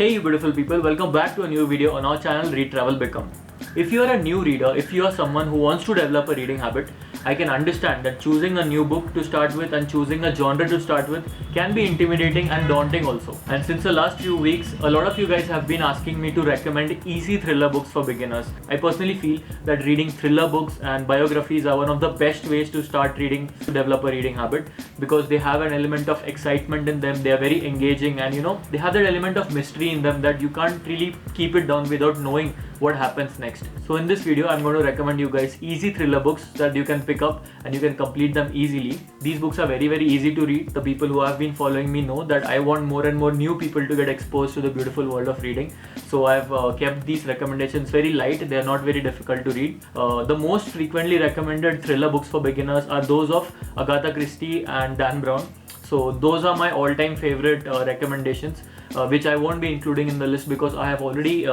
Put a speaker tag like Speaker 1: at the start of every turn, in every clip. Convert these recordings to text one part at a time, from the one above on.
Speaker 1: Hey you beautiful people, welcome back to a new video on our channel Read Travel Become. If you are a new reader, if you are someone who wants to develop a reading habit, I can understand that choosing a new book to start with and choosing a genre to start with can be intimidating and daunting also. And since the last few weeks, a lot of you guys have been asking me to recommend easy thriller books for beginners. I personally feel that reading thriller books and biographies are one of the best ways to start reading to develop a reading habit, because they have an element of excitement in them, they are very engaging, and they have that element of mystery in them that you can't really keep it down without knowing what happens next. So in this video, I'm going to recommend you guys easy thriller books that you can pick up and you can complete them easily. These books are very easy to read. The people who have been following me know that I want more and more new people to get exposed to the beautiful world of reading. So I've kept these recommendations very light. They are not very difficult to read. The most frequently recommended thriller books for beginners are those of Agatha Christie and Dan Brown. So those are my all-time favorite recommendations, which I won't be including in the list because I have already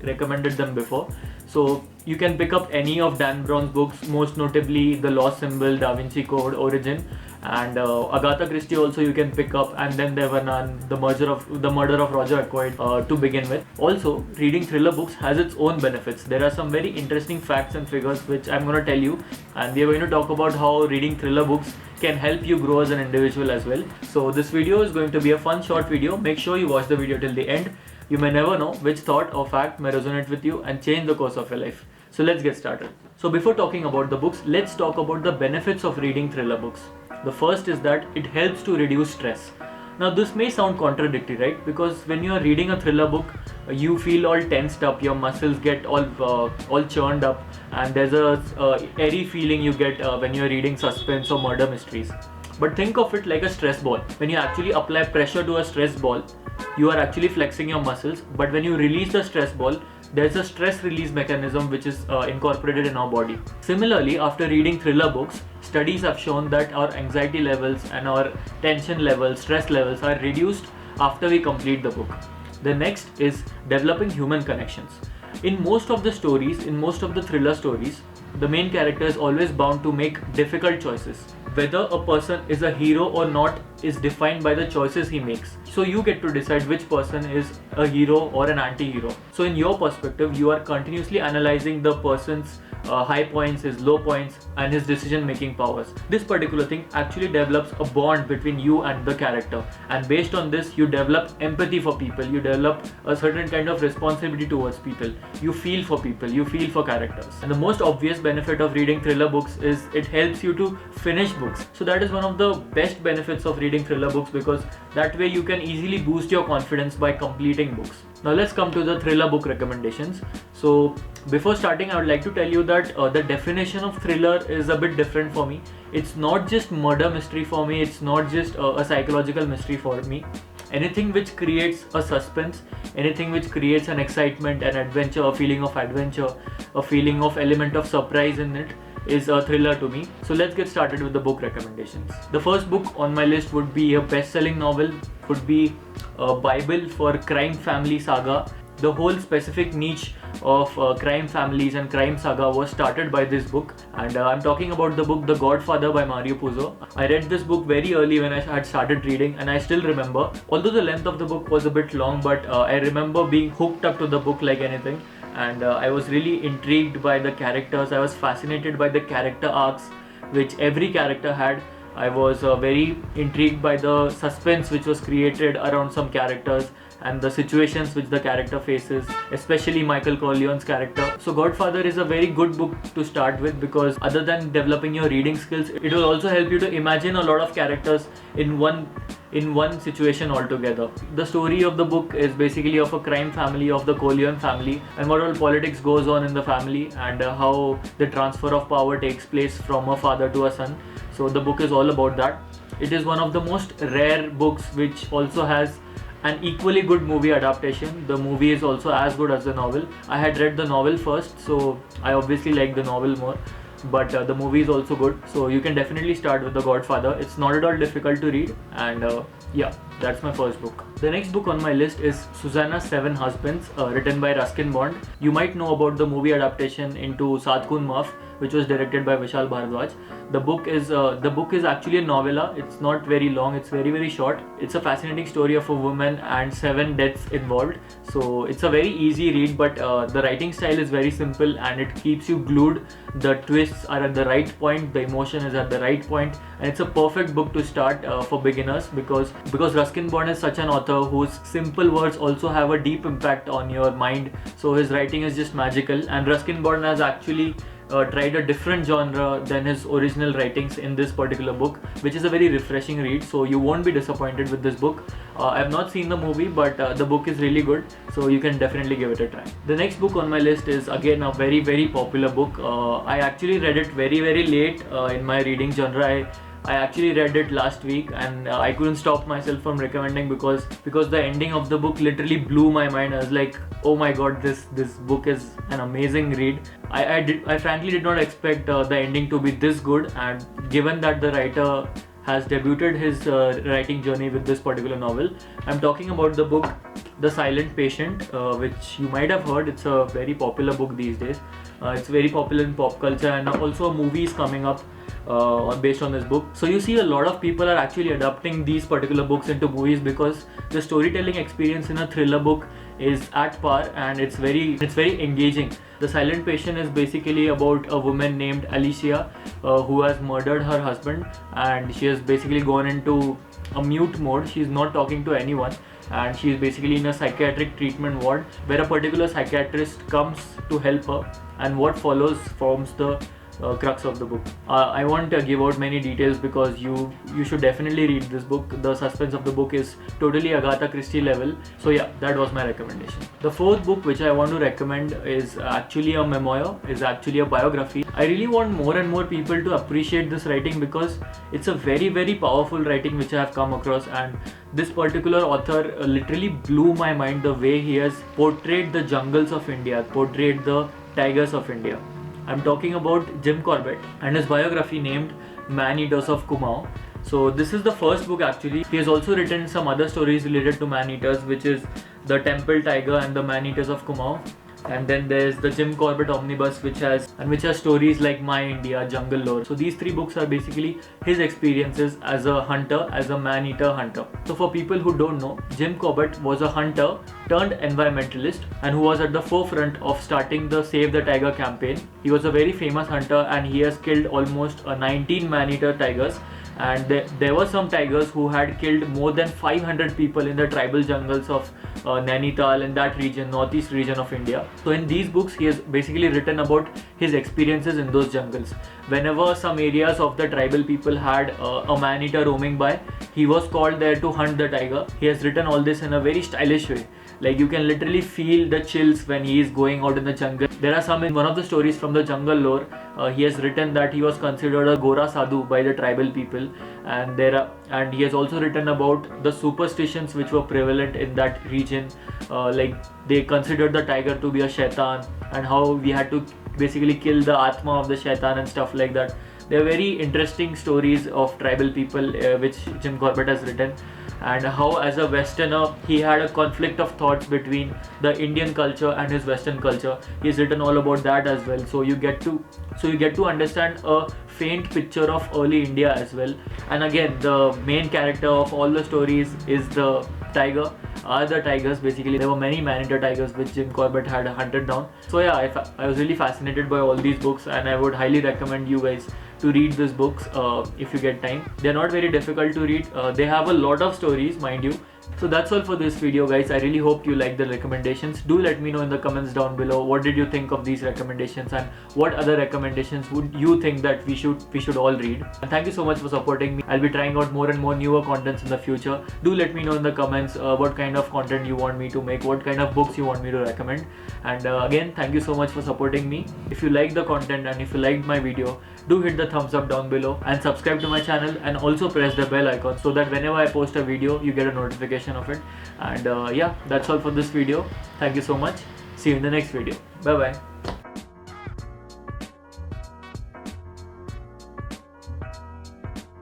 Speaker 1: recommended them before. So you can pick up any of Dan Brown's books, most notably The Lost Symbol, Da Vinci Code, Origin, and Agatha Christie also you can pick up, and then Devanand, The Murder of Roger Ackroyd to begin with. Also, reading thriller books has its own benefits. There are some very interesting facts and figures which I'm going to tell you, and we are going to talk about how reading thriller books can help you grow as an individual as well. So this video is going to be a fun short video. Make sure you watch the video till the end. You may never know which thought or fact may resonate with you and change the course of your life. So let's get started. So before talking about the books, let's talk about the benefits of reading thriller books. The first is that it helps to reduce stress. Now this may sound contradictory, right? Because when you are reading a thriller book, you feel all tensed up, your muscles get all churned up, and there's a airy feeling you get when you're reading suspense or murder mysteries. But think of it like a stress ball. When you actually apply pressure to a stress ball, you are actually flexing your muscles, but when you release the stress ball, there's a stress release mechanism which is incorporated in our body. Similarly, after reading thriller books, studies have shown that our anxiety levels and our tension levels, stress levels are reduced after we complete the book. The next is developing human connections. In most of the stories, in most of the thriller stories, the main character is always bound to make difficult choices. Whether a person is a hero or not is defined by the choices he makes. So you get to decide which person is a hero or an anti-hero. So in your perspective, you are continuously analyzing the person's high points, his low points, and his decision-making powers. This particular thing actually develops a bond between you and the character, and based on this, you develop empathy for people, you develop a certain kind of responsibility towards people, you feel for people, you feel for characters. And the most obvious benefit of reading thriller books is it helps you to finish books. So that is one of the best benefits of reading thriller books, because that way you can easily boost your confidence by completing books. Now let's come to the thriller book recommendations. So before starting, I would like to tell you that the definition of thriller is a bit different for me. It's not just murder mystery for me, it's not just a psychological mystery for me. Anything which creates a suspense, anything which creates an excitement, an adventure, a feeling of adventure, a feeling of element of surprise in it is a thriller to me. So let's get started with the book recommendations. The first book on my list would be a best-selling novel, would be a Bible for crime family saga. The whole specific niche of crime families and crime saga was started by this book, and I'm talking about the book The Godfather by Mario Puzo. I read this book very early when I had started reading, and I still remember, although the length of the book was a bit long, but I remember being hooked up to the book like anything, and I was really intrigued by the characters. I was fascinated by the character arcs which every character had. I was very intrigued by the suspense which was created around some characters and the situations which the character faces, especially Michael Corleone's character. So Godfather is a very good book to start with, because other than developing your reading skills, it will also help you to imagine a lot of characters in one situation altogether. The story of the book is basically of a crime family, of the Corleone family, and what all politics goes on in the family, and how the transfer of power takes place from a father to a son. So the book is all about that. It is one of the most rare books which also has an equally good movie adaptation. The movie is also as good as the novel. I had read the novel first, so I obviously like the novel more, but the movie is also good. So you can definitely start with The Godfather. It's not at all difficult to read, and yeah. That's my first book. The next book on my list is Susanna's Seven Husbands, written by Ruskin Bond. You might know about the movie adaptation into Saat Khoon Maaf, which was directed by Vishal Bhardwaj. The book is actually a novella. It's not very long. It's very short. It's a fascinating story of a woman and 7 deaths involved. So it's a very easy read, but the writing style is very simple and it keeps you glued. The twists are at the right point. The emotion is at the right point, and it's a perfect book to start for beginners because Ruskin Bond is such an author whose simple words also have a deep impact on your mind. So his writing is just magical, and Ruskin Bond has actually tried a different genre than his original writings in this particular book, which is a very refreshing read. So you won't be disappointed with this book. I have not seen the movie, but the book is really good, so you can definitely give it a try. The next book on my list is again a very popular book. I actually read it very late in my reading genre. I actually read it last week, and I couldn't stop myself from recommending because the ending of the book literally blew my mind. I was like, oh my god, this book is an amazing read. I frankly did not expect the ending to be this good, and given that the writer has debuted his writing journey with this particular novel. I'm talking about the book The Silent Patient, which you might have heard. It's a very popular book these days. It's very popular in pop culture, and also a movie is coming up based on this book. So you see a lot of people are actually adapting these particular books into movies because the storytelling experience in a thriller book is at par, and it's very engaging. The Silent Patient is basically about a woman named Alicia who has murdered her husband, and she has basically gone into a mute mode. She's not talking to anyone, and she's basically in a psychiatric treatment ward where a particular psychiatrist comes to help her, and what follows forms the crux of the book. I won't give out many details because you should definitely read this book. The suspense of the book is totally Agatha Christie level. So yeah, that was my recommendation. The fourth book which I want to recommend is actually a memoir, is actually a biography. I really want more and more people to appreciate this writing because it's a very powerful writing which I have come across, and this particular author literally blew my mind the way he has portrayed the jungles of India, portrayed the tigers of India. I'm talking about Jim Corbett and his biography named Man-Eaters of Kumaon. So this is the first book actually. He has also written some other stories related to man-eaters, which is The Temple Tiger and the Man-Eaters of Kumaon. And then there's the Jim Corbett Omnibus, which has stories like My India, Jungle Lore. So these 3 books are basically his experiences as a hunter, as a man-eater hunter. So for people who don't know, Jim Corbett was a hunter turned environmentalist and who was at the forefront of starting the Save the Tiger campaign. He was a very famous hunter, and he has killed almost 19 man-eater tigers. And there were some tigers who had killed more than 500 people in the tribal jungles of Nainital and that region, northeast region of India. So in these books, he has basically written about his experiences in those jungles. Whenever some areas of the tribal people had a man-eater roaming by, he was called there to hunt the tiger. He has written all this in a very stylish way. Like you can literally feel the chills when he is going out in the jungle. There are some in one of the stories from the Jungle Lore. He has written that he was considered a Gora Sadhu by the tribal people, and he has also written about the superstitions which were prevalent in that region. Like they considered the tiger to be a shaitan, and how we had to basically kill the Atma of the shaitan and stuff like that. They are very interesting stories of tribal people which Jim Corbett has written, and how as a Westerner he had a conflict of thoughts between the Indian culture and his Western culture. He's written all about that as well. So you get to understand a faint picture of early India as well. And again, the main character of all the stories is the tiger, are the tigers. Basically there were many man-eater tigers which Jim Corbett had hunted down. So yeah, I was really fascinated by all these books, and I would highly recommend you guys to read these books if you get time. They're not very difficult to read. They have a lot of stories, mind you. So that's all for this video, guys. I really hope you like the recommendations. Do let me know in the comments down below what did you think of these recommendations, and what other recommendations would you think that we should all read. And thank you so much for supporting me. I'll be trying out more and more newer contents in the future. Do let me know in the comments what kind of content you want me to make, what kind of books you want me to recommend. And again, thank you so much for supporting me. If you like the content and if you liked my video, do hit the thumbs up down below and subscribe to my channel, and also press the bell icon so that whenever I post a video you get a notification of it. And yeah, that's all for this video. Thank you so much. See you in the next video. Bye bye.